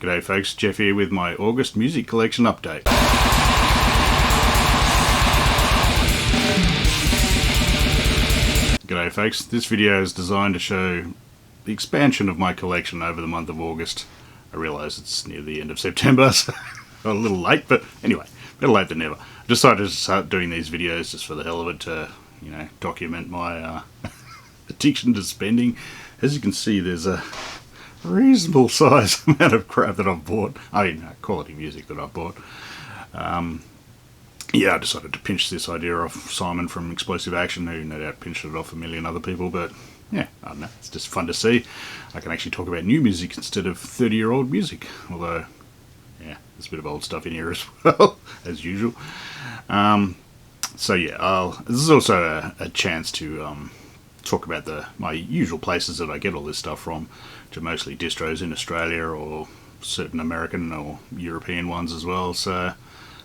G'day folks, Jeff here with my August music collection update. G'day folks, this video is designed to show the expansion of my collection over the month of August. I realise it's near the end of September, so a little late, but anyway, better late than never. I decided to start doing these videos just for the hell of it to, document my addiction to spending. As you can see, there's a reasonable size amount of crap that I've bought. Quality music that I've bought. I decided to pinch this idea off Simon from Explosive Action, who no doubt pinched it off a million other people, but yeah, I don't know, it's just fun to see. I can actually talk about new music instead of 30-year-old music, although, yeah, there's a bit of old stuff in here as well, as usual. This is also a chance to talk about my usual places that I get all this stuff from, which are mostly distros in Australia or certain American or European ones as well. So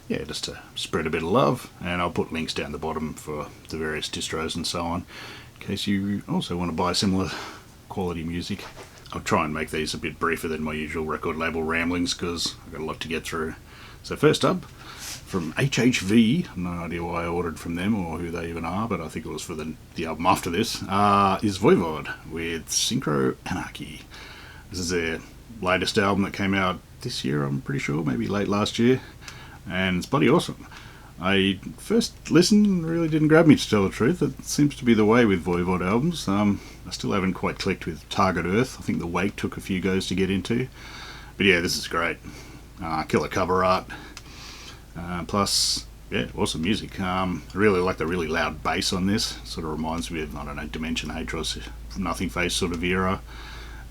yeah, just to spread a bit of love, and I'll put links down the bottom for the various distros and so on, in case you also want to buy similar quality music. I'll try and make these a bit briefer than my usual record label ramblings, because I've got a lot to get through. So first up, from HHV, no idea why I ordered from them or who they even are, but I think it was for the album after this, is Voyage with Synchro Anarchy. This is their latest album that came out this year, I'm pretty sure, maybe late last year, and it's bloody awesome. I first listened and really didn't grab me, to tell the truth. It seems to be the way with Voivod albums. I still haven't quite clicked with Target Earth. I think The Wake took a few goes to get into, but yeah, this is great. Killer cover art. Plus, yeah, awesome music. I really like the really loud bass on this. Sort of reminds me of, Dimension H or Nothing Face sort of era.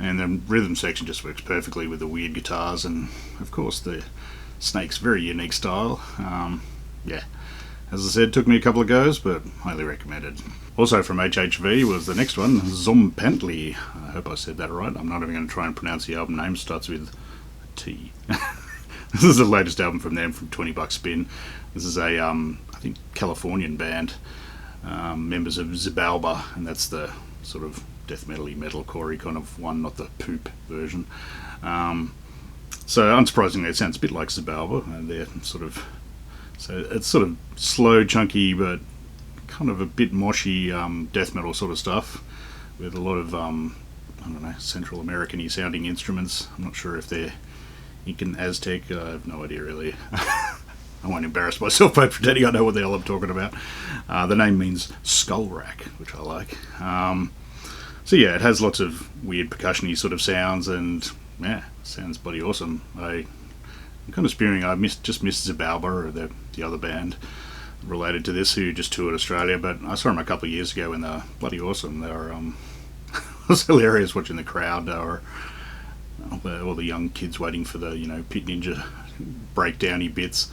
And the rhythm section just works perfectly with the weird guitars and, of course, the Snake's very unique style. As I said, took me a couple of goes, but highly recommended. Also from HHV was the next one, Zompantly. I hope I said that right. I'm not even going to try and pronounce the album name. Starts with a T. This is the latest album from them, from 20 Bucks Spin. This is a, I think, Californian band, members of Xibalba, and that's the sort of death metal-y, metalcore-y kind of one, not the poop version. So unsurprisingly, it sounds a bit like Xibalba, and they're so it's sort of slow, chunky, but kind of a bit moshy death metal sort of stuff, with a lot of, Central American-y sounding instruments. I'm not sure if they're Incan, Aztec, I have no idea really. I won't embarrass myself by pretending I know what the hell I'm talking about. The name means skull rack, which I like. It has lots of weird percussion-y sort of sounds, and yeah, sounds bloody awesome. I'm kind of spewing, I just missed Xibalba, or the other band related to this, who just toured Australia, but I saw them a couple of years ago and they were bloody awesome. They were, it was hilarious watching the crowd. They were all the young kids waiting for the, Pit Ninja breakdowny bits,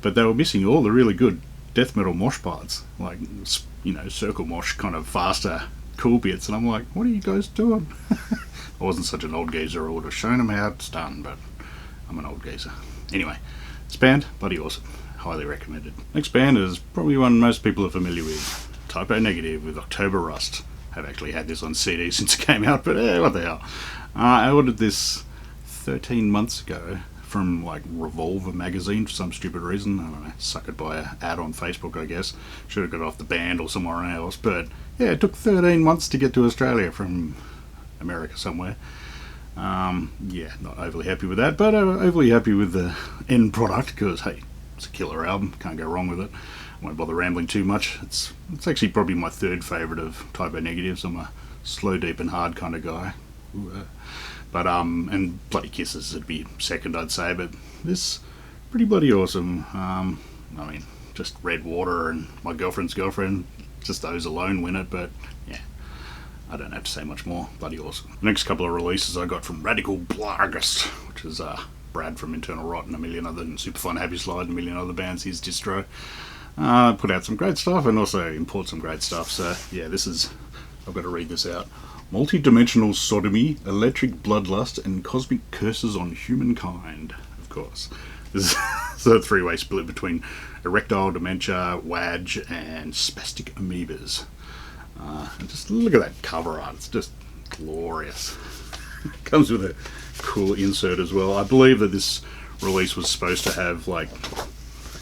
but they were missing all the really good death metal mosh parts, like, circle mosh, kind of faster, cool bits, and I'm like, what are you guys doing? I wasn't such an old geezer, I would have shown them how it's done, but I'm an old geezer. Anyway, this band, bloody awesome, highly recommended. Next band is probably one most people are familiar with, Typo Negative with October Rust. I've actually had this on CD since it came out, but what the hell. I ordered this 13 months ago from Revolver magazine for some stupid reason. I don't know, suckered by an ad on Facebook, I guess. Should have got it off the band or somewhere else, but yeah, it took 13 months to get to Australia from America somewhere. Not overly happy with that, but overly happy with the end product, because hey, it's a killer album, can't go wrong with it. I won't bother rambling too much. It's actually probably my third favourite of Typo Negatives. I'm a slow, deep and hard kind of guy. And Bloody Kisses would be second, I'd say, but this pretty bloody awesome. Just Red Water and My Girlfriend's Girlfriend, just those alone win it, but yeah, I don't have to say much more. Bloody awesome. The next couple of releases I got from Radical Blacklist, which is Brad from Internal Rot and a million other, and Superfun Happy Slide and a million other bands, his distro. Put out some great stuff and also import some great stuff, so yeah, I've got to read this out. Multi-dimensional sodomy, electric bloodlust, and cosmic curses on humankind, of course. This is a three-way split between erectile dementia, WAG, and spastic amoebas. And just look at that cover art, it's just glorious. It comes with a cool insert as well. I believe that this release was supposed to have like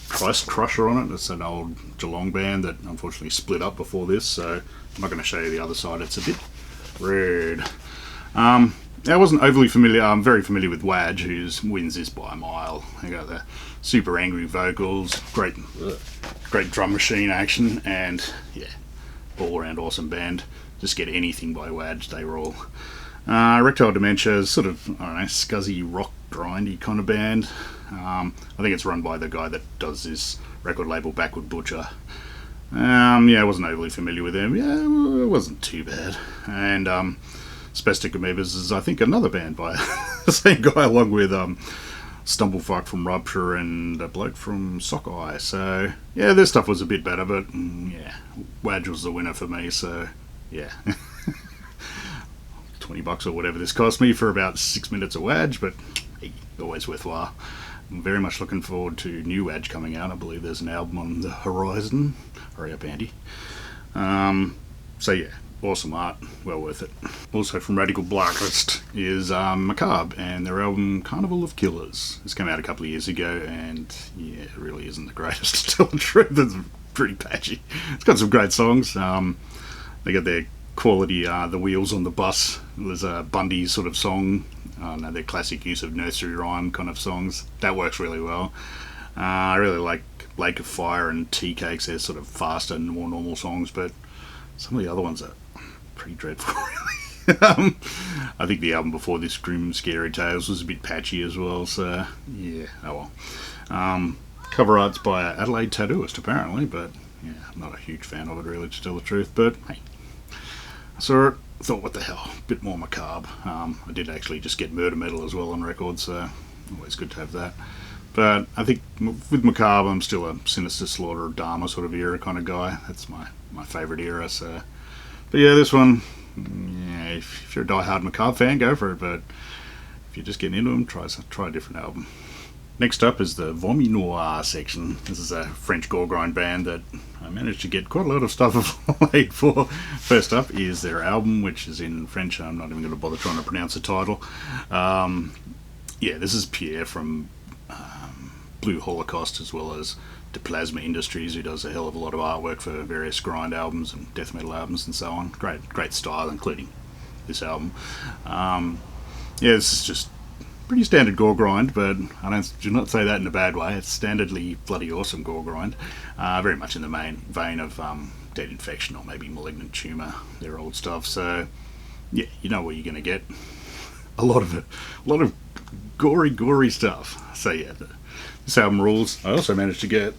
Christ Crusher on it. It's an old Geelong band that unfortunately split up before this, so I'm not going to show you the other side. It's a bit rude. I wasn't overly familiar. I'm very familiar with Voyage, who wins this by a mile. They got the super angry vocals, great drum machine action, and yeah, all around awesome band. Just get anything by Voyage, they roll. Erectile Dementia is sort of, I don't know, scuzzy rock grindy kind of band. I think it's run by the guy that does this record label, Backward Butcher. I wasn't overly familiar with them. Yeah, it wasn't too bad. And Spastic Amoebas is, I think, another band by the same guy, along with Stumblefuck from Rupture and a bloke from Sockeye. So, yeah, their stuff was a bit better, but yeah, Wadge was the winner for me, so yeah. $20 or whatever this cost me for about 6 minutes of Wadge, but hey, always worthwhile. I'm very much looking forward to new Wadge coming out. I believe there's an album on the horizon. Hurry up, Andy. So yeah, awesome art, well worth it. Also from Radical Blacklist is Macabre and their album Carnival of Killers. This came out a couple of years ago, and yeah, it really isn't the greatest to tell the truth. It's pretty patchy. It's got some great songs. They got their quality, The Wheels on the Bus. There's a Bundy sort of song. Their classic use of nursery rhyme kind of songs. That works really well. I really like Lake of Fire and Tea Cakes. They're sort of faster and more normal songs, but some of the other ones are pretty dreadful, really. I think the album before this, Grim Scary Tales, was a bit patchy as well, so yeah, oh well. Cover art's by Adelaide Tattooist, apparently, but yeah, I'm not a huge fan of it, really, to tell the truth, but hey. I saw it, thought, what the hell, a bit more macabre. I did actually just get Murder Metal as well on record, so always good to have that. But I think with macabre, I'm still a Sinister Slaughter of Dharma sort of era kind of guy. That's my favourite era, so. But yeah, this one, yeah, if you're a die-hard macabre fan, go for it, but if you're just getting into them, try a different album. Next up is the Vomi Noir section. This is a French gore grind band that I managed to get quite a lot of stuff made for. First up is their album, which is in French. I'm not even going to bother trying to pronounce the title. Yeah, this is Pierre from Blue Holocaust, as well as De Plasma Industries, who does a hell of a lot of artwork for various grind albums and death metal albums and so on. Great style, including this album. Yeah, this is just pretty standard gore grind, but I do not say that in a bad way. It's standardly bloody awesome gore grind. Very much in the main vein of Dead Infection or maybe Malignant Tumour, their old stuff. So yeah, you know what you're going to get. A lot of gory stuff. So yeah, this album rules. I also managed to get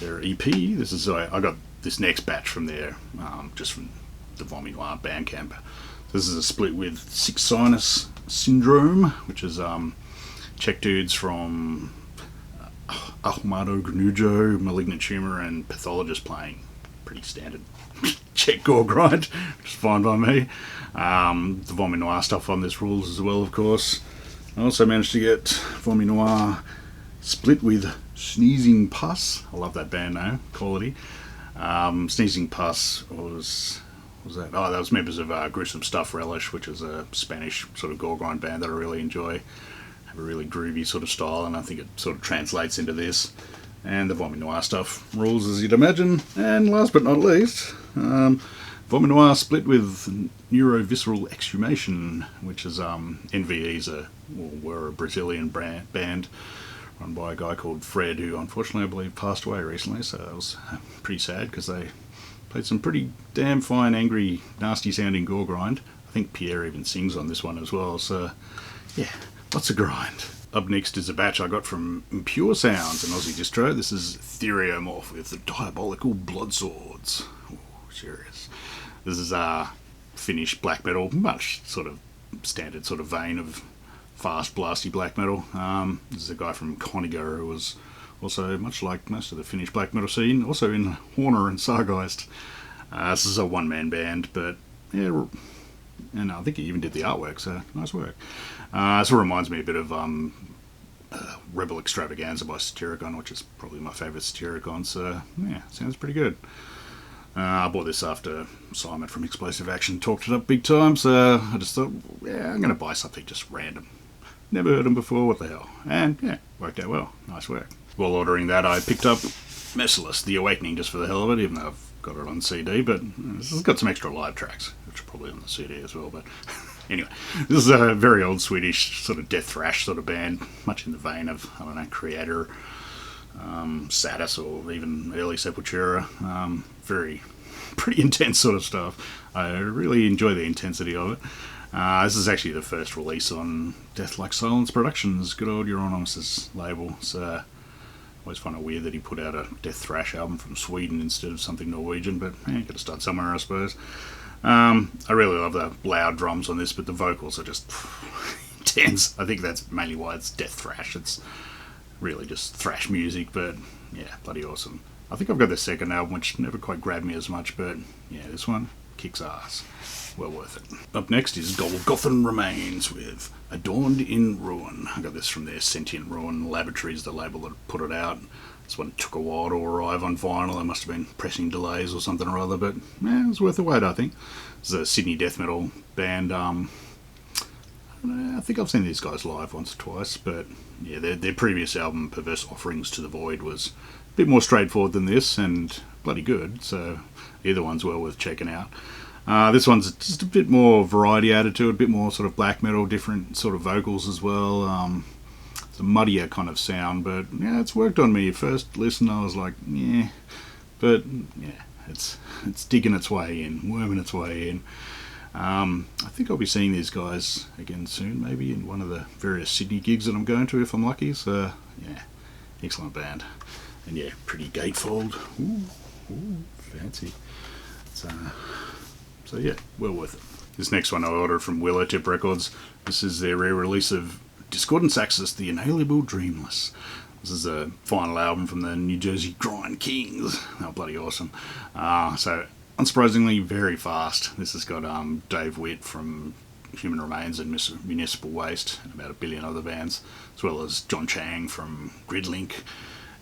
their EP. This is I got this next batch from there, just from the Vomi Noir Bandcamp. This is a split with Sick Sinus Syndrome, which is Czech dudes from Ahmado Granujo, Malignant Tumour, and Pathologist playing. Pretty standard Czech gore grind, which is fine by me. The Vomi Noir stuff on this rules as well, of course. I also managed to get Vomi Noir split with Sneezing Pus. I love that band name, quality. Sneezing Pus was that? Oh, that was members of Gruesome Stuff Relish, which is a Spanish sort of gore grind band that I really enjoy. Have a really groovy sort of style, and I think it sort of translates into this. And the Vomi Noir stuff rules, as you'd imagine. And last but not least, Vomi Noir split with Neurovisceral Exhumation, which is NVE's were a Brazilian band run by a guy called Fred, who unfortunately I believe passed away recently. So that was pretty sad because they played some pretty damn fine, angry, nasty sounding gore grind. I think Pierre even sings on this one as well, so yeah, lots of grind. Up next is a batch I got from Impure Sounds, an Aussie distro. This is Theriomorph with the Diabolical Blood Swords. Ooh, serious. This is Finnish black metal, much sort of standard sort of vein of fast, blasty black metal. This is a guy from Koniger who was also, much like most of the Finnish black metal scene, also in Horner and Sargeist. This is a one-man band, but yeah, and I think he even did the artwork, so nice work. This reminds me a bit of Rebel Extravaganza by Satyricon, which is probably my favourite Satyricon, so yeah, sounds pretty good. I bought this after Simon from Explosive Action talked it up big time, so I just thought, yeah, I'm going to buy something just random. Never heard them before, what the hell? And yeah, worked out well. Nice work. While ordering that, I picked up Merciless, The Awakening, just for the hell of it, even though I've got it on CD, but this has got some extra live tracks, which are probably on the CD as well, but anyway, this is a very old Swedish sort of death thrash sort of band, much in the vein of, I don't know, Creator, Sadis, or even early Sepultura. Pretty intense sort of stuff. I really enjoy the intensity of it. This is actually the first release on Death Like Silence Productions, good old Euronymous' label. So always find it weird that he put out a death thrash album from Sweden instead of something Norwegian, but got to start somewhere, I suppose. I really love the loud drums on this, but the vocals are just intense. I think that's mainly why it's death thrash. It's really just thrash music, but yeah, bloody awesome. I think I've got the second album, which never quite grabbed me as much, but yeah, this one kicks ass. Well worth it. Up next is Golgothan Remains with Adorned in Ruin. I got this from their Sentient Ruin Laboratories, the label that put it out. This one took a while to arrive on vinyl. There must have been pressing delays or something or other, but yeah, it was worth the wait, I think. It's a Sydney death metal band. I think I've seen these guys live once or twice, but yeah, their previous album, Perverse Offerings to the Void, was a bit more straightforward than this and bloody good, so either one's well worth checking out. This one's just a bit more variety added to it, a bit more sort of black metal, different sort of vocals as well. It's a muddier kind of sound, but yeah, it's worked on me. First listen, I was like, yeah, but yeah, it's digging its way in, worming its way in. I think I'll be seeing these guys again soon, maybe in one of the various Sydney gigs that I'm going to if I'm lucky. So yeah, excellent band, and yeah, pretty gatefold. Ooh, fancy. So yeah, well worth it. This next one I ordered from Willowtip Records. This is their re-release of Discordance Axis, The Inalienable Dreamless. This is a final album from the New Jersey Grind Kings. Oh, bloody awesome. So, unsurprisingly, very fast. This has got Dave Witt from Human Remains and Municipal Waste, and about a billion other bands, as well as John Chang from Gridlink.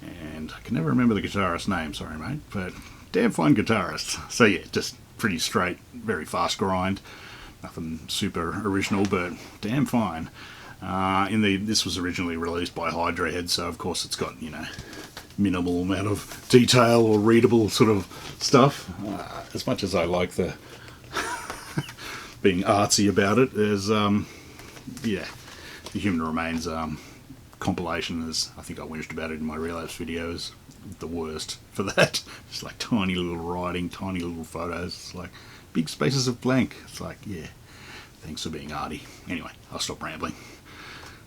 And I can never remember the guitarist's name, sorry mate, but damn fine guitarist. So yeah, just pretty straight, very fast grind. Nothing super original, but damn fine. This was originally released by Hydra Head, so of course it's got, minimal amount of detail or readable sort of stuff. As much as I like the being artsy about it, there's the Human Remains compilation, as I think I whinged about it in my Relapse video, is the worst for that. Just like tiny little writing, tiny little photos. It's like big spaces of blank. It's like, yeah, thanks for being arty. Anyway, I'll stop rambling.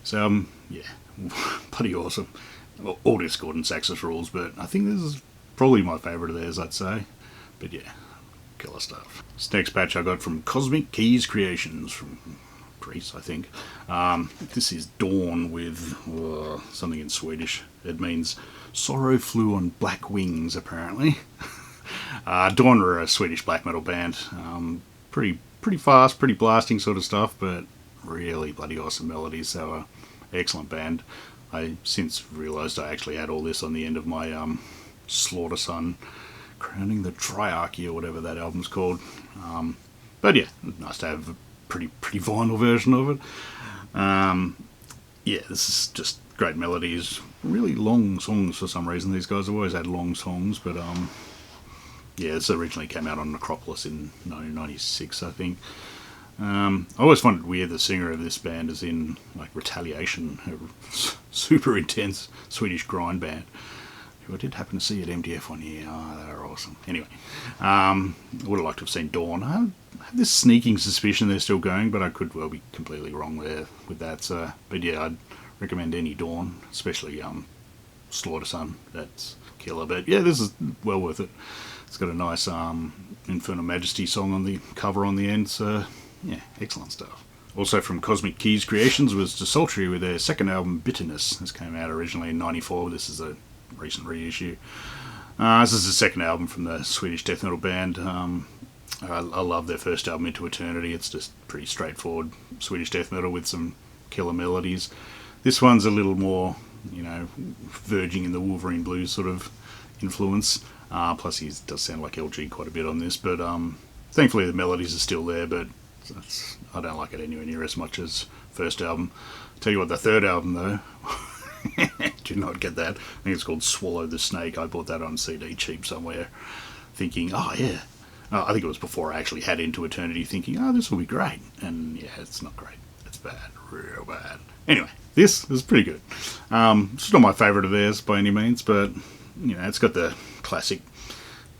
So, yeah, bloody awesome. Well, all Discordance Axis rules, but I think this is probably my favourite of theirs, I'd say. But yeah, killer stuff. This next batch I got from Cosmic Keys Creations from Greece, I think. This is Dawn with something in Swedish. It means sorrow flew on black wings, apparently. Dawn are a Swedish black metal band. Pretty fast, pretty blasting sort of stuff, but really bloody awesome melodies. So, excellent band. I since realised I actually had all this on the end of my Slaughter Sun Crowning the Triarchy, or whatever that album's called. But yeah, nice to have a pretty vinyl version of it. Yeah, this is just great melodies. Really long songs for some reason. These guys have always had long songs, but yeah, this originally came out on Necropolis in 1996, I think. I always find it weird the singer of this band is in like Retaliation, a super intense Swedish grind band, who I did happen to see at MDF one year. Oh, they were awesome. Anyway, I would have liked to have seen Dawn. I have this sneaking suspicion they're still going, but I could well be completely wrong there with that. So, but yeah, I'd recommend any Dawn, especially Slaughter Sun. That's killer. But yeah, this is well worth it. It's got a nice Infernal Majesty song on the cover on the end, so yeah, excellent stuff. Also from Cosmic Keys Creations was Desultory with their second album, Bitterness. This came out originally in '94. This is a recent reissue. This is the second album from the Swedish death metal band. I love their first album, Into Eternity. It's just pretty straightforward Swedish death metal with some killer melodies. This one's a little more, verging in the Wolverine Blues sort of influence. Plus he does sound like LG quite a bit on this, but thankfully the melodies are still there, but I don't like it anywhere near as much as first album. Tell you what, the third album though, do not get that. I think it's called Swallow the Snake. I bought that on CD cheap somewhere, thinking, oh yeah. I think it was before I actually had Into Eternity, thinking, oh, this will be great. And yeah, it's not great. It's bad, real bad. Anyway, this is pretty good. It's not my favourite of theirs by any means, but you know, it's got the classic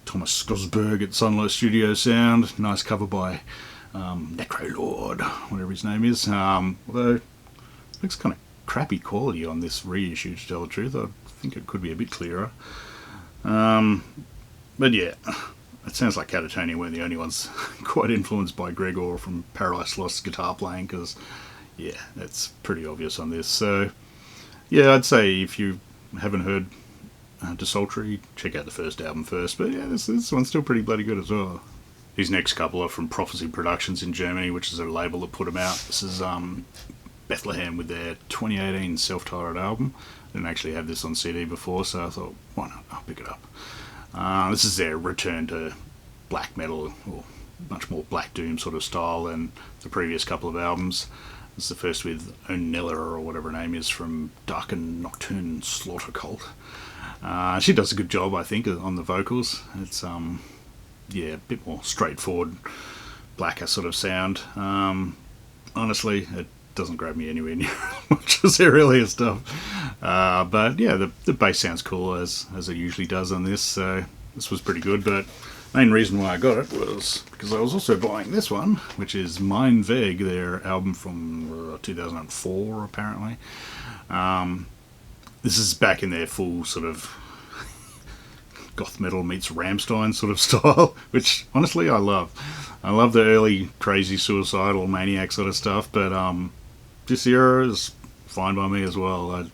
Thomas Skosberg at Sunlight Studio sound. Nice cover by Necrolord, whatever his name is. Although it looks kind of crappy quality on this reissue, to tell the truth. I think it could be a bit clearer. But yeah, it sounds like Catatonia weren't the only ones quite influenced by Gregor from Paradise Lost's guitar playing, because yeah, that's pretty obvious on this. So yeah, I'd say if you haven't heard Desultory, check out the first album first. But yeah, this one's still pretty bloody good as well. These next couple are from Prophecy Productions in Germany, which is a label that put them out. This is Bethlehem with their 2018 self-titled album. I didn't actually have this on CD before, so I thought, why not? I'll pick it up. This is their return to black metal, or much more Black Doom sort of style than the previous couple of albums. This is the first with Onella, or whatever her name is, from Dark and Nocturne Slaughter Cult. She does a good job, I think, on the vocals. It's yeah, a bit more straightforward, blacker sort of sound. Honestly, it doesn't grab me anywhere near as much as their earlier stuff. But yeah, the bass sounds cool as it usually does on this, so this was pretty good. But main reason why I got it was because I was also buying this one, which is Mein Weg, their album from 2004 apparently. This is back in their full sort of goth metal meets Rammstein sort of style, which honestly I love. I love the early crazy suicidal maniac sort of stuff, but this era is fine by me as well. I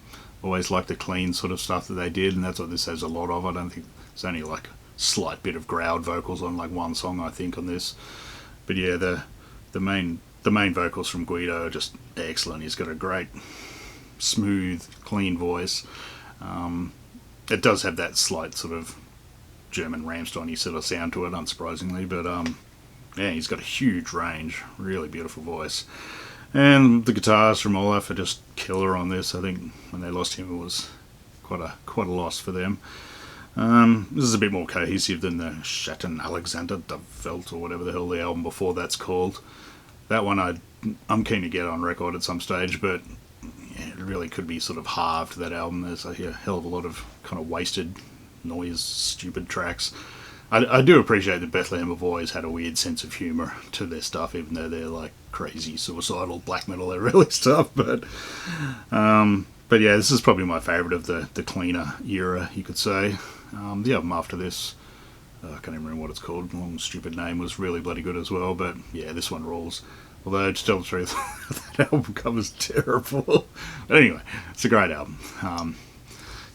always liked the clean sort of stuff that they did, and that's what this has a lot of. I don't think it's only like a slight bit of growled vocals on like one song, I think, on this. But yeah, the main vocals from Guido are just excellent. He's got a great smooth, clean voice. It does have that slight sort of German Rammstein-y sort of sound to it, unsurprisingly, but yeah, he's got a huge range, really beautiful voice. And the guitars from Olaf are just killer on this. I think when they lost him, it was quite a loss for them. This is a bit more cohesive than the Schatten Alexander de Welt, or whatever the hell the album before that's called. That one I'm keen to get on record at some stage, but yeah, it really could be sort of halved, that album. There's a hell of a lot of kind of wasted noise, stupid tracks. I do appreciate that Bethlehem have always had a weird sense of humour to their stuff, even though they're like crazy suicidal black metal early stuff. But yeah, this is probably my favourite of the cleaner era, you could say. The album after this, I can't even remember what it's called, long stupid name, was really bloody good as well. But yeah, this one rules. Although, to tell the truth, that album cover's terrible. But anyway, it's a great album.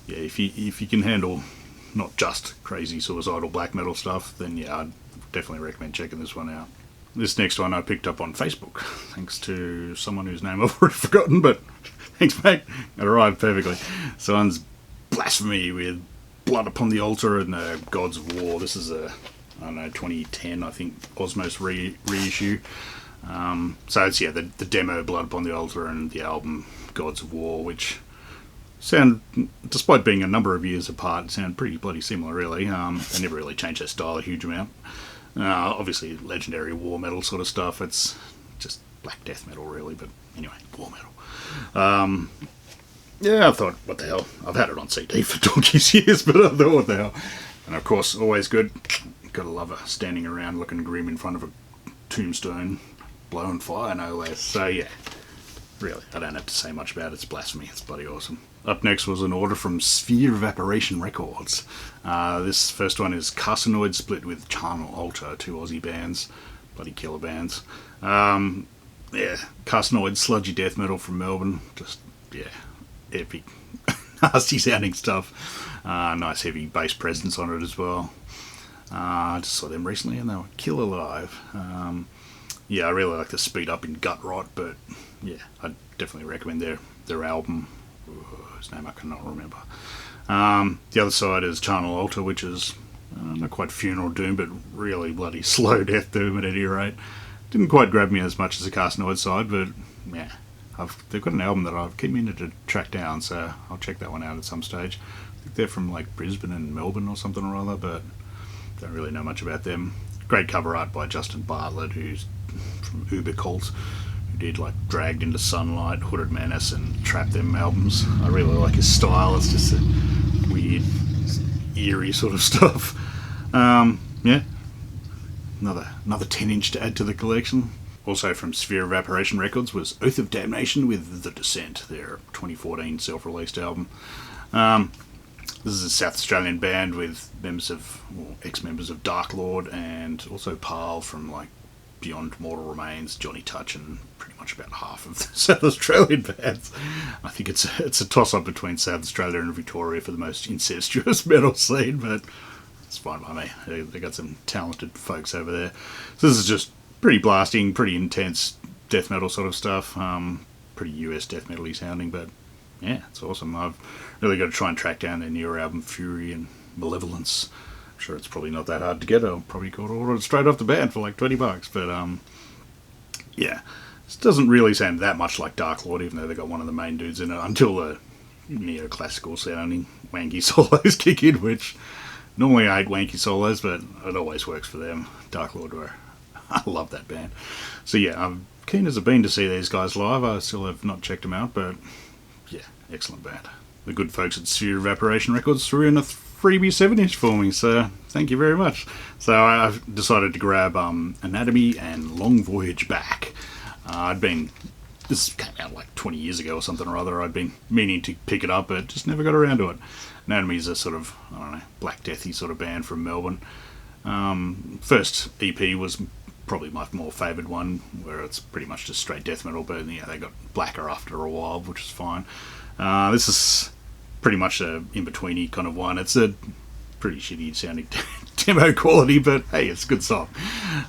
Yeah, if you can handle not just crazy suicidal black metal stuff, then yeah, I'd definitely recommend checking this one out. This next one I picked up on Facebook, thanks to someone whose name I've already forgotten, but thanks mate, it arrived perfectly. So one's Blasphemy with Blood Upon the Altar and the Gods of War. This is a, I don't know, 2010, I think, Osmos reissue. So it's, yeah, the demo Blood Upon the Altar and the album Gods of War, which sound, despite being a number of years apart, sound pretty bloody similar, really. They never really changed their style a huge amount. Obviously, legendary war metal sort of stuff. It's just black death metal, really, but anyway, war metal. Yeah, I thought, what the hell? I've had it on CD for donkey's years, but I thought, what the hell? And of course, always good. Gotta love her standing around looking grim in front of a tombstone, blowing fire, no less. So yeah, really, I don't have to say much about it. It's Blasphemy. It's bloody awesome. Up next was an order from Sphere Evaporation Records. This first one is Carcinoid split with Charnel Altar, two Aussie bands, bloody killer bands. Yeah, Carcinoid sludgy death metal from Melbourne. Just, yeah, epic, nasty sounding stuff. Nice heavy bass presence on it as well. I just saw them recently and they were killer live. Yeah, I really like the speed up in Gut Rot, but yeah, I'd definitely recommend their album. Whose name I cannot remember. The other side is Charnel Altar, which is not quite funeral doom, but really bloody slow death doom at any rate. Didn't quite grab me as much as the Carcinoid side, but yeah, they've got an album that I've keep meaning to track down, so I'll check that one out at some stage. I think they're from like Brisbane and Melbourne or something or other, but don't really know much about them. Great cover art by Justin Bartlett, who's from Uber Cult, who did like Dragged into Sunlight, Hooded Menace, and Trap Them albums. I really like his style. It's just a weird, eerie sort of stuff. Yeah, another 10-inch to add to the collection. Also from Sphere Evaporation Records was Oath of Damnation with The Descent, their 2014 self-released album. This is a South Australian band with ex-members of Dark Lord, and also Parl from like Beyond Mortal Remains, Johnny Touch, and pretty much about half of the South Australian bands. I think it's a toss-up between South Australia and Victoria for the most incestuous metal scene, but it's fine by me. They got some talented folks over there. So this is just pretty blasting, pretty intense death metal sort of stuff. Pretty US death metal-y sounding, but yeah, it's awesome. I've really got to try and track down their newer album, Fury and Malevolence. I'm sure it's probably not that hard to get. I'll probably order it straight off the bat for like $20, but yeah, this doesn't really sound that much like Dark Lord, even though they got one of the main dudes in it, until the neoclassical sounding wanky solos kick in, which normally I hate wanky solos, but it always works for them. Dark Lord I love that band. So yeah, I'm keen as I've been to see these guys live. I still have not checked them out, but yeah, excellent band. The good folks at Sphere Evaporation Records threw in a freebie 7-inch for me, so thank you very much. So I've decided to grab Anatomy and Long Voyage Back. This came out like 20 years ago or something or other. I'd been meaning to pick it up, but just never got around to it. Anatomy's a sort of, I don't know, Black Deathy sort of band from Melbourne. First EP was probably my more favoured one, where it's pretty much just straight death metal, but yeah, they got blacker after a while, which is fine. This is pretty much a in-betweeny kind of one. It's a pretty shitty sounding demo quality, but hey, it's a good song.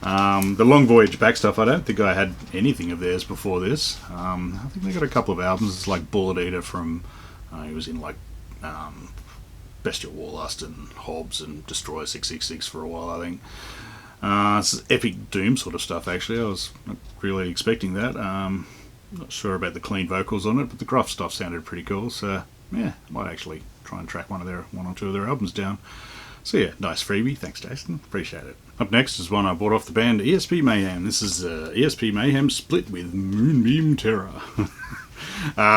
The Long Voyage Back stuff, I don't think I had anything of theirs before this. I think they got a couple of albums. It's like Bullet Eater from, he was in like Bestial Warlust and Hobbs and Destroyer 666 for a while, I think. It's epic doom sort of stuff, actually. I was not really expecting that. Not sure about the clean vocals on it, but the gruff stuff sounded pretty cool, so yeah, I might actually try and track one or two of their albums down. So yeah, nice freebie. Thanks, Jason. Appreciate it. Up next is one I bought off the band ESP Mayhem. This is ESP Mayhem split with Moonbeam Terror.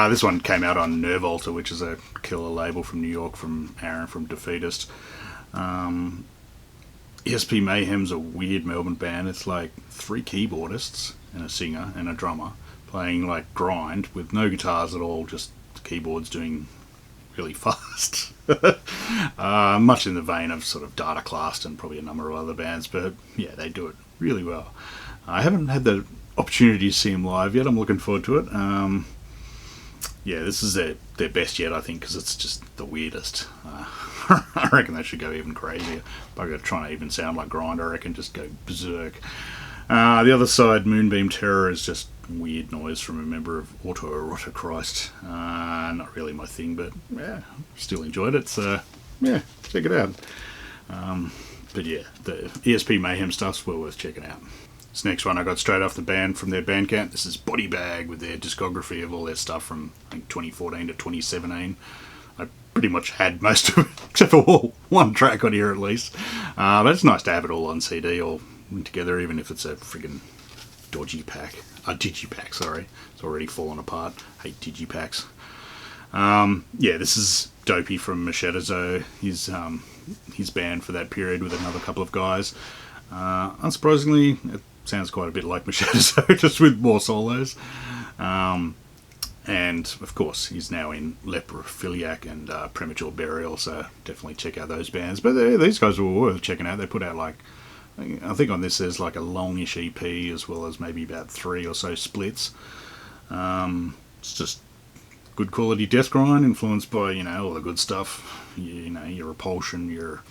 This one came out on Nerve Alter, which is a killer label from New York, from Aaron from Defeatist. ESP Mayhem's a weird Melbourne band. It's like 3 keyboardists and a singer and a drummer playing like grind with no guitars at all, just the keyboards doing really fast. Much in the vein of sort of Data Classed and probably a number of other bands, but yeah, they do it really well. I haven't had the opportunity to see them live yet. I'm looking forward to it. Yeah, this is their best yet, I think, because it's just the weirdest. I reckon they should go even crazier. But I'm going to try and even sound like grind, I reckon, just go berserk. The other side, Moonbeam Terror, is just weird noise from a member of Autoerotic Christ. Not really my thing, but yeah, still enjoyed it, so yeah, check it out. But yeah, the ESP Mayhem stuff's well worth checking out. This next one I got straight off the band from their Bandcamp. This is Bodybag with their discography of all their stuff from I think 2014 to 2017. I pretty much had most of it, except for one track on here at least. But it's nice to have it all on CD all together, even if it's a friggin' digipack, sorry. It's already fallen apart. Hate digipacks. Yeah, this is Dopey from Machetezo, his band for that period with another couple of guys. Unsurprisingly, it sounds quite a bit like Machetezo, just with more solos. And, of course, he's now in Leprophiliac and Premature Burial, so definitely check out those bands. But these guys were worth checking out. They put out, like, I think on this there's like a longish EP as well as maybe about 3 or so splits. It's just good quality death grind influenced by, all the good stuff. Your Repulsion, your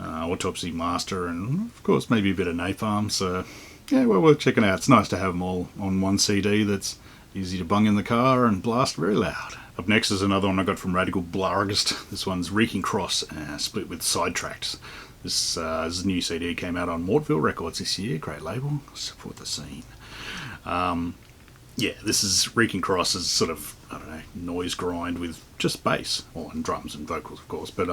Autopsy Master, and, of course, maybe a bit of Napalm. So, yeah, well worth checking out. It's nice to have them all on one CD that's easy to bung in the car and blast very loud. Up next is another one I got from Radical Blargist. This one's Reeking Cross, split with Sidetracked. This new CD came out on Mortville Records this year. Great label. Support the scene. Yeah, this is Reeking Cross's sort of, I don't know, noise grind with just bass, and drums and vocals, of course. But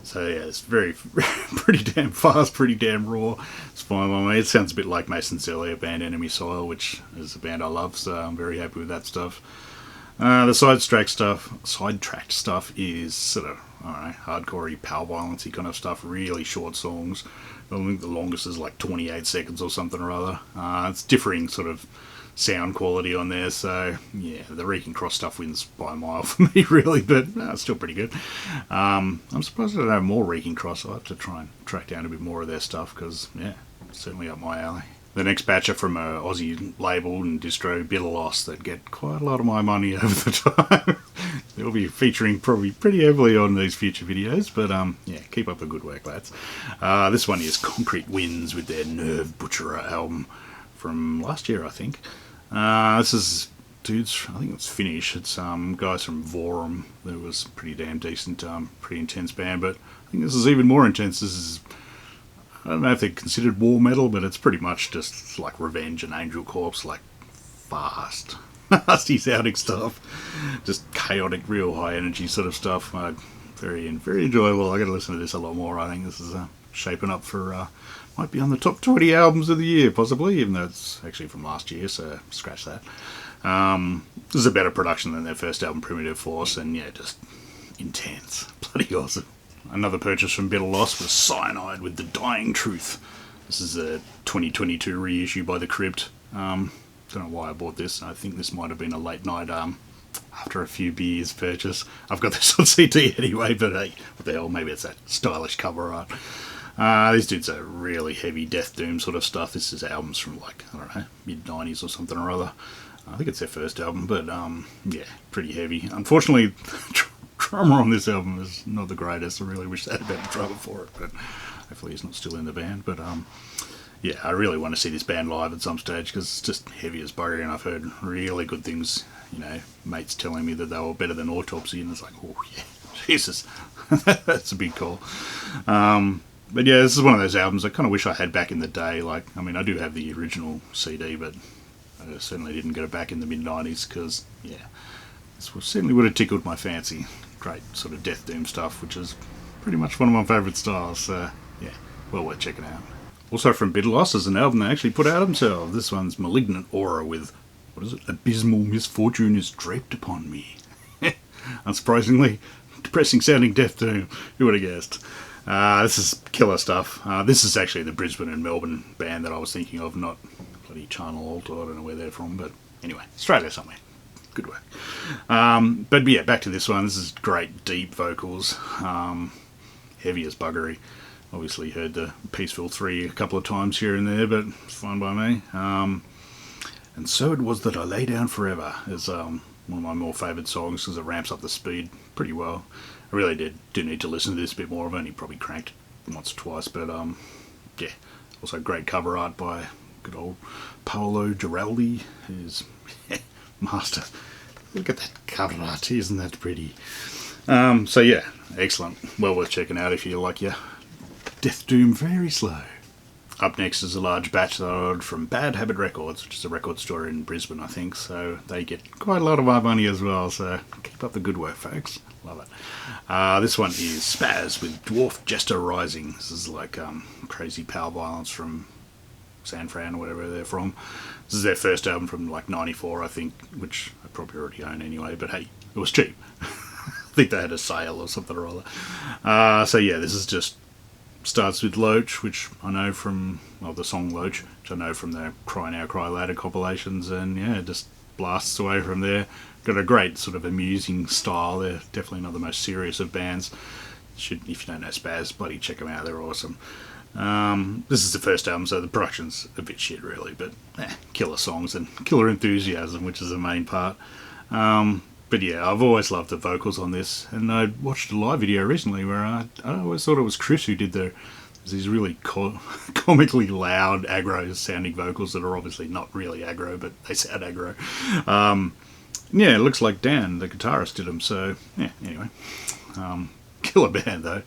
so yeah, it's pretty damn fast, pretty damn raw. It's fine by me. It sounds a bit like Mason's earlier band Enemy Soil, which is a band I love, so I'm very happy with that stuff. The sidetracked stuff is sort of, I don't know, hardcore-y, power violence-y kind of stuff. Really short songs. I think the longest is like 28 seconds or something or other. It's differing sort of sound quality on there, so yeah, the Reeking Cross stuff wins by a mile for me, really, but it's still pretty good. I'm surprised I don't have more Reeking Cross. I'll have to try and track down a bit more of their stuff, because yeah, it's certainly up my alley. The next batch are from a Aussie label and distro, Bitter Loss, that get quite a lot of my money over the time. They'll be featuring probably pretty heavily on these future videos, but yeah, keep up the good work, lads. This one is Concrete Winds with their Nerve Butcherer album from last year, I think. This is dudes, I think it's Finnish. It's guys from Vorum. That was pretty damn decent, pretty intense band, but I think this is even more intense. This is, I don't know if they're considered war metal, but it's pretty much just like Revenge and Angel Corpse, like fast, nasty sounding stuff, just chaotic, real high energy sort of stuff. Very enjoyable. I got to listen to this a lot more. I think this is shaping up for might be on the top 20 albums of the year, possibly, even though it's actually from last year, so scratch that. This is a better production than their first album, Primitive Force, and yeah, just intense. Bloody awesome. Another purchase from Bitter Loss was Cyanide with The Dying Truth. This is a 2022 reissue by The Crypt. Don't know why I bought this. I think this might have been a late night, after a few beers purchase. I've got this on CD anyway, but hey, what the hell, maybe it's that stylish cover art. These dudes are really heavy Death Doom sort of stuff. This is albums from like, I don't know, mid-90s or something or other. I think it's their first album, but yeah, pretty heavy. Unfortunately, the drummer on this album is not the greatest. I really wish they had a better drummer for it, but hopefully he's not still in the band. But yeah, I really want to see this band live at some stage, because it's just heavy as buggery, and I've heard really good things, you know, mates telling me that they were better than Autopsy, and it's like, oh yeah, Jesus, that's a big call. But yeah, this is one of those albums I kind of wish I had back in the day. Like, I mean, I do have the original CD, but I certainly didn't get it back in the mid-90s, because, yeah, this certainly would have tickled my fancy. Great sort of Death Doom stuff, which is pretty much one of my favourite styles, so yeah, well worth checking out. Also from Bitter Loss is an album they actually put out themselves. This one's Malignant Aura with, what is it? Abysmal Misfortune is Draped Upon Me. Unsurprisingly, depressing sounding Death Doom. Who would have guessed? This is killer stuff. This is actually the Brisbane and Melbourne band that I was thinking of, not bloody Channel Alta. I don't know where they're from, but anyway, Australia somewhere. Good work. But yeah, back to this one. This is great, deep vocals. Heavy as buggery. Obviously heard the Peaceville 3 a couple of times here and there, but it's fine by me. And So It Was That I Lay Down Forever is one of my more favoured songs, because it ramps up the speed pretty well. I really do need to listen to this a bit more. I've only probably cranked once or twice, but yeah. Also great cover art by good old Paolo Giraldi, who's master. Look at that cover art, isn't that pretty? So yeah, excellent. Well worth checking out if you like your Death Doom very slow. Up next is a large batch that I ordered from Bad Habit Records, which is a record store in Brisbane, I think, so they get quite a lot of our money as well, so keep up the good work, folks. Love it. This one is Spaz with Dwarf Jester Rising. This is like crazy power violence from San Fran or whatever they're from. This is their first album from like 94, I think, which I probably already own anyway, but hey, it was cheap. I think they had a sale or something or other. So yeah, this is just starts with Loach, which I know from, well, the song Loach, which I know from the Cry Now Cry Later compilations, and yeah, just blasts away from there. Got a great sort of amusing style. They're definitely not the most serious of bands. If you don't know Spaz, bloody check them out, they're awesome. This is the first album, so the production's a bit shit really, but killer songs and killer enthusiasm, which is the main part. But yeah, I've always loved the vocals on this, and I watched a live video recently where I always thought it was Chris who did these really comically loud aggro sounding vocals that are obviously not really aggro, but they sound aggro. Yeah, it looks like Dan, the guitarist, did them, so yeah, anyway. Killer band though.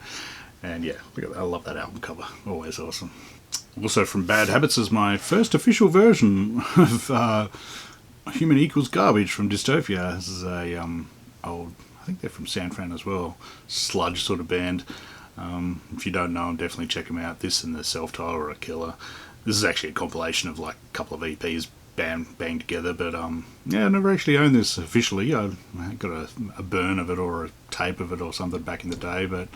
And yeah, look at that. I love that album cover. Always awesome. Also from Bad Habits is my first official version of Human Equals Garbage from Dystopia. This is a old, I think they're from San Fran as well, sludge sort of band. If you don't know them, definitely check them out. This and the self-title are a killer. This is actually a compilation of like a couple of EPs banged together, but yeah, I never actually owned this officially. I got a burn of it or a tape of it or something back in the day, but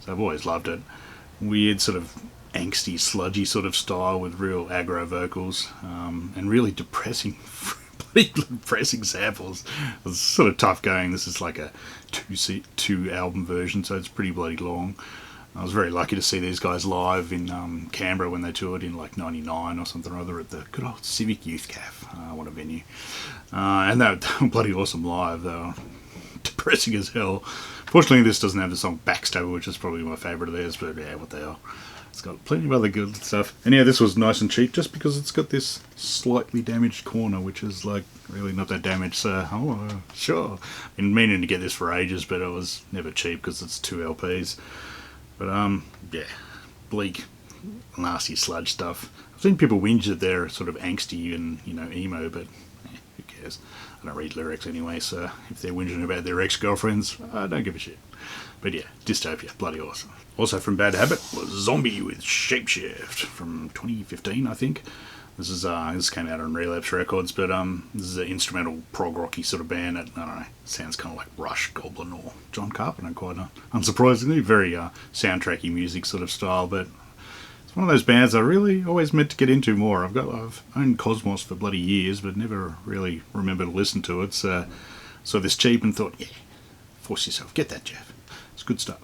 so I've always loved it. Weird sort of angsty, sludgy sort of style with real aggro vocals, and really depressing samples. It's sort of tough going. This is like a two album version, so it's pretty bloody long. I was very lucky to see these guys live in Canberra when they toured in like '99 or something or other at the good old Civic Youth Cafe. What a venue. And they were bloody awesome live. They were depressing as hell. Fortunately, this doesn't have the song Backstabber, which is probably my favourite of theirs, but yeah, what the hell. It's got plenty of other good stuff. And yeah, this was nice and cheap just because it's got this slightly damaged corner, which is like really not that damaged. So, sure. I've been meaning to get this for ages, but it was never cheap because it's 2 LPs. But yeah, bleak, nasty sludge stuff. I've seen people whinge that they're sort of angsty and, you know, emo, but who cares? I don't read lyrics anyway, so if they're whinging about their ex-girlfriends, I don't give a shit. But yeah, Dystopia, bloody awesome. Also from Bad Habit was Zombie with Shapeshift from 2015, I think. This came out on Relapse Records, but this is an instrumental prog rocky sort of band. I don't know, sounds kind of like Rush, Goblin, or John Carpenter, quite unsurprisingly. Very soundtracky music sort of style, but it's one of those bands I really always meant to get into more. I've owned Cosmos for bloody years, but never really remember to listen to it. So saw this cheap and thought, yeah, force yourself, get that, Jeff. It's good stuff.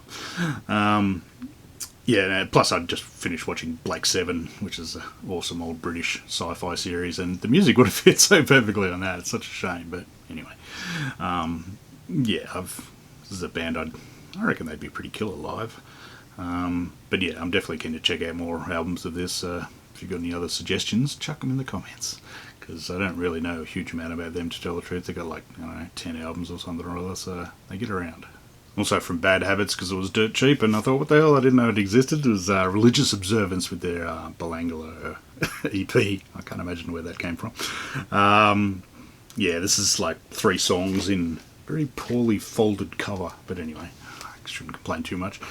Yeah, plus I just finished watching Black 7, which is an awesome old British sci-fi series, and the music would have fit so perfectly on that. It's such a shame, but anyway. Yeah, this is a band I reckon they'd be pretty killer live. But yeah, I'm definitely keen to check out more albums of this. If you've got any other suggestions, chuck them in the comments, because I don't really know a huge amount about them, to tell the truth. They've got like, I don't know, 10 albums or something or other, so they get around. Also from Bad Habits, because it was dirt cheap, and I thought, what the hell, I didn't know it existed. It was Religious Observance with their Belangolo EP. I can't imagine where that came from. Yeah, this is like 3 songs in very poorly folded cover, but anyway, I shouldn't complain too much.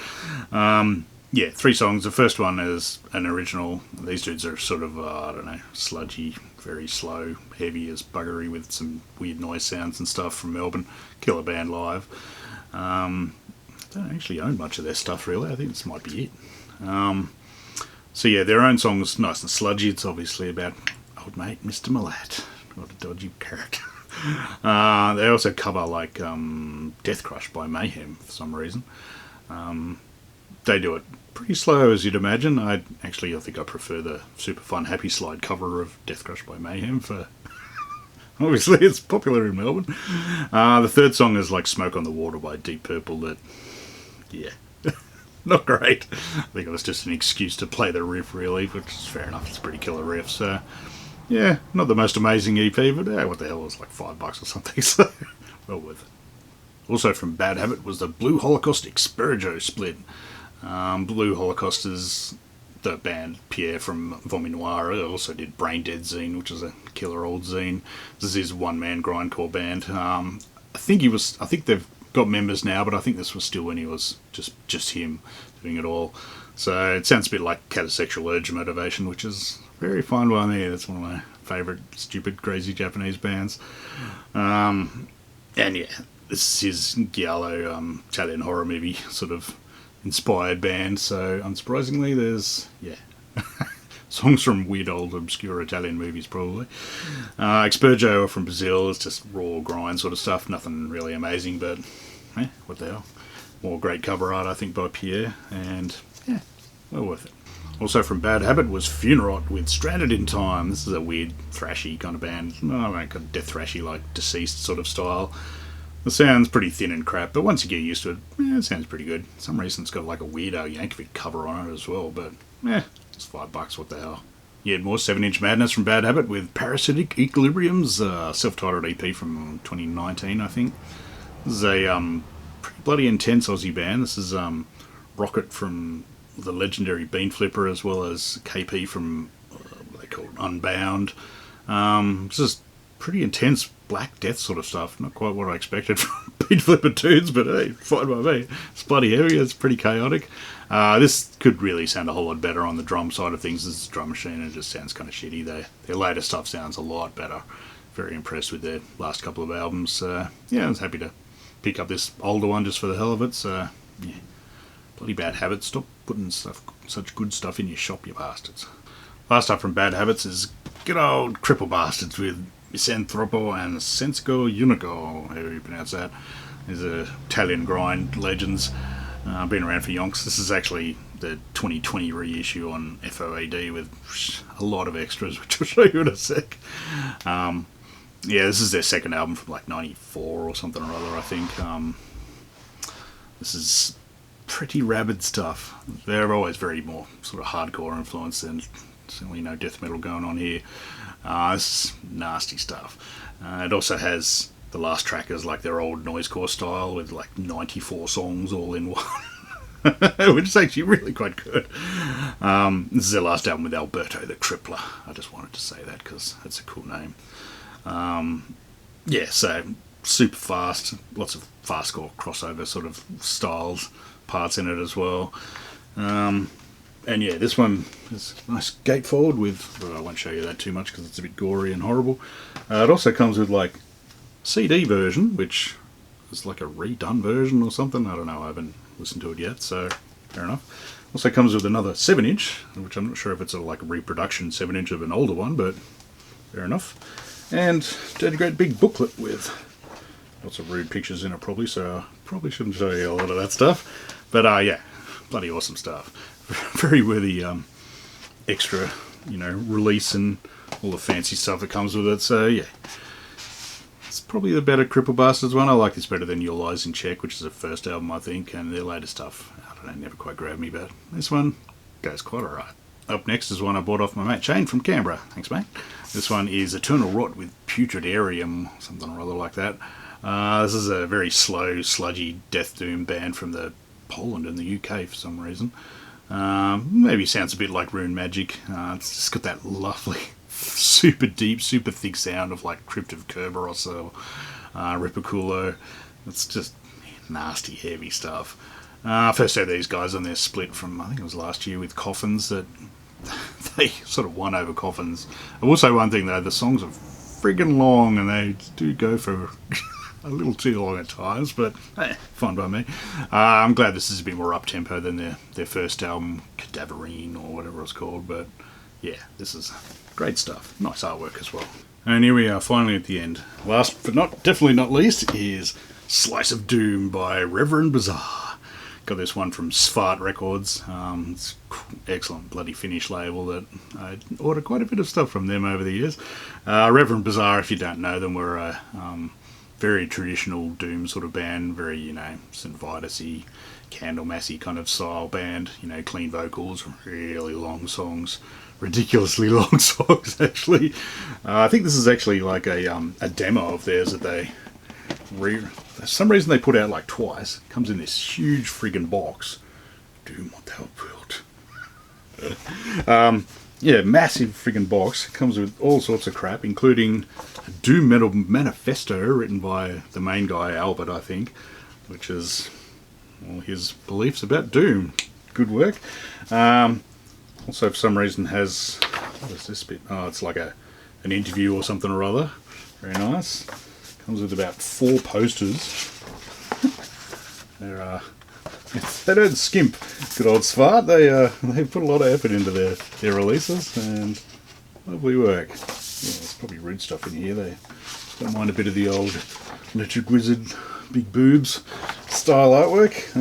Yeah, 3 songs. The first one is an original. These dudes are sort of, I don't know, sludgy, very slow, heavy as buggery with some weird noise sounds and stuff from Melbourne. Killer band live. I don't actually own much of their stuff really. I think this might be it. So yeah, their own song's nice and sludgy. It's obviously about old mate Mr. Malat. What a dodgy character. They also cover like Death Crush by Mayhem for some reason. They do it pretty slow, as you'd imagine. I think I prefer the super fun Happy Slide cover of Death Crush by Mayhem for... Obviously, it's popular in Melbourne. The third song is like Smoke on the Water by Deep Purple. That, yeah, not great. I think it was just an excuse to play the riff, really, which is fair enough. It's a pretty killer riff. So, yeah, not the most amazing EP, but what the hell, it was like $5 or something, so well worth it. Also from Bad Habit was the Blue Holocaust Expurgo split. Blue Holocaust is the band Pierre from Vomi Noir. Also did Brain Dead Zine, which is a killer old zine. This is one-man grindcore band. I think they've got members now, but I think this was still when he was just him doing it all. So it sounds a bit like Catasexual Urge Motivation, which is very fine by me. That's one of my favourite stupid, crazy Japanese bands. And yeah, this is Giallo, Italian horror movie sort of inspired band, so unsurprisingly there's songs from weird old obscure Italian movies probably. Expurgo are from Brazil. It's just raw grind sort of stuff, nothing really amazing, but what the hell, more great cover art I think by Pierre, and yeah, well worth it. Also from Bad Habit was Funerot with Stranded in Time. This is a weird thrashy kind of band. I don't know, kind of death thrashy like Deceased sort of style. The sound's pretty thin and crap, but once you get used to it, it sounds pretty good. For some reason it's got like a Weirdo Yankovic cover on it as well, but it's $5, what the hell. You had more 7-inch Madness from Bad Habit with Parasitic Equilibrium's self-titled EP from 2019, I think. This is a pretty bloody intense Aussie band. This is Rocket from the legendary Bean Flipper, as well as KP from what they call Unbound. It's just pretty intense Black Death sort of stuff. Not quite what I expected from Bean Flipper tunes, but hey, fine by me. It's bloody heavy, it's pretty chaotic. This could really sound a whole lot better on the drum side of things. This is Drum Machine, and it just sounds kind of shitty. Their later stuff sounds a lot better. Very impressed with their last couple of albums. Yeah, I was happy to pick up this older one just for the hell of it. So, yeah, bloody Bad Habits. Stop putting such good stuff in your shop, you bastards. Last up from Bad Habits is good old Cripple Bastards with Misanthropo and Sensico Unico, however you pronounce that. These are Italian grind legends. Been around for yonks. This is actually the 2020 reissue on FOAD with a lot of extras, which I'll show you in a sec. Yeah, this is their second album from like 94 or something or other, I think. This is pretty rabid stuff. They're always very more sort of hardcore influenced, and certainly no death metal going on here. This is nasty stuff. It also has the last track is like their old noisecore style with like 94 songs all in one, which is actually really quite good. This is their last album with Alberto the Crippler. I just wanted to say that because that's a cool name. Yeah, so super fast, lots of fastcore crossover sort of styles, parts in it as well. And yeah, this one is a nice gatefold with, well, I won't show you that too much because it's a bit gory and horrible. It also comes with like CD version, which is like a redone version or something. I don't know, I haven't listened to it yet, so fair enough. Also comes with another 7-inch, which I'm not sure if it's a like a reproduction 7-inch of an older one, but fair enough. And a great big booklet with lots of rude pictures in it probably, so I probably shouldn't show you a lot of that stuff. But yeah, bloody awesome stuff. Very worthy extra, release and all the fancy stuff that comes with it. So yeah, it's probably the better Cripple Bastards one. I like this better than Your Lies in Check, which is their first album, I think, and their later stuff, I don't know, never quite grabbed me, but this one goes quite alright. Up next is one I bought off my mate Shane from Canberra. Thanks, mate. This one is Eternal Rot with Putrid Arium, something or other like that. This is a very slow, sludgy death doom band from Poland and the UK for some reason. Maybe sounds a bit like Rune Magic. It's just got that lovely, super deep, super thick sound of like Crypt of Kerberos or Ripiculo. It's just nasty, heavy stuff. First heard these guys on their split from, I think it was last year with Coffins, that they sort of won over Coffins. I will say one thing though, the songs are friggin' long and they do go for a little too long at times, but fine by me. I'm glad this is a bit more up-tempo than their first album, Cadaverine or whatever it's called, but yeah, this is great stuff. Nice artwork as well. And here we are, finally at the end. Last but definitely not least is Slice of Doom by Reverend Bazaar. Got this one from Svart Records. It's excellent bloody Finnish label that I ordered quite a bit of stuff from them over the years. Reverend Bazaar, if you don't know them, were a very traditional doom sort of band, very, St. Vitus-y, Candlemass-y kind of style band, clean vocals, really long songs, ridiculously long songs actually. I think this is actually like a demo of theirs that they for some reason they put out like twice. It comes in this huge friggin' box. Doom what thou wilt. Yeah, massive friggin' box. It comes with all sorts of crap, including a Doom Metal Manifesto written by the main guy, Albert, I think, which is his beliefs about Doom. Good work. Also, for some reason, has... What is this bit? Oh, it's like an interview or something or other. Very nice. Comes with about 4 posters. They don't skimp. Good old Svart. They put a lot of effort into their releases, and lovely work. Yeah, there's probably rude stuff in here. They don't mind a bit of the old Electric Wizard, big boobs style artwork.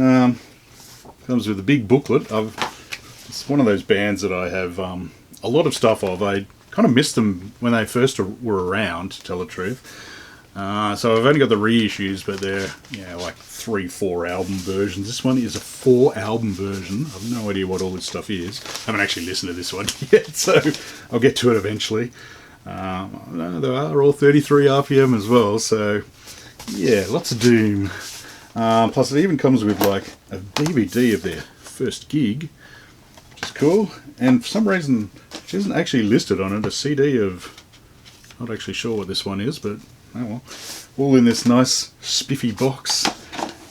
Comes with a big booklet. It's one of those bands that I have a lot of stuff of. I kind of missed them when they first were around, to tell the truth. So I've only got the reissues, but they're like 3-4 album versions. This one is a 4 album version. I've no idea what all this stuff is. I haven't actually listened to this one yet, so I'll get to it eventually. They are all 33 RPM as well, so yeah, lots of Doom. Plus it even comes with like a DVD of their first gig, which is cool. And for some reason, she isn't actually listed on it, a CD of, not actually sure what this one is, but oh well. All in this nice spiffy box.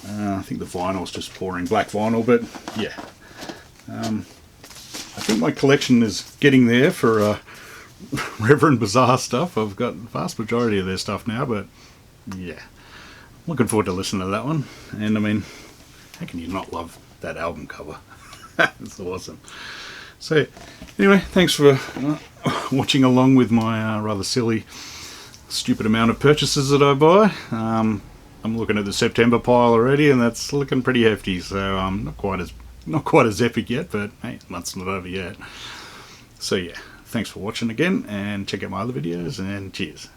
I think the vinyl's just pouring black vinyl, but yeah. I think my collection is getting there for Reverend Bizarre stuff. I've got the vast majority of their stuff now, but yeah. Looking forward to listening to that one. And I mean, how can you not love that album cover? It's awesome. So anyway, thanks for watching along with my rather silly, stupid amount of purchases that I buy. I'm looking at the September pile already, and that's looking pretty hefty. So not quite as epic yet, but hey, the month's not over yet. So yeah, thanks for watching again, and check out my other videos, and cheers.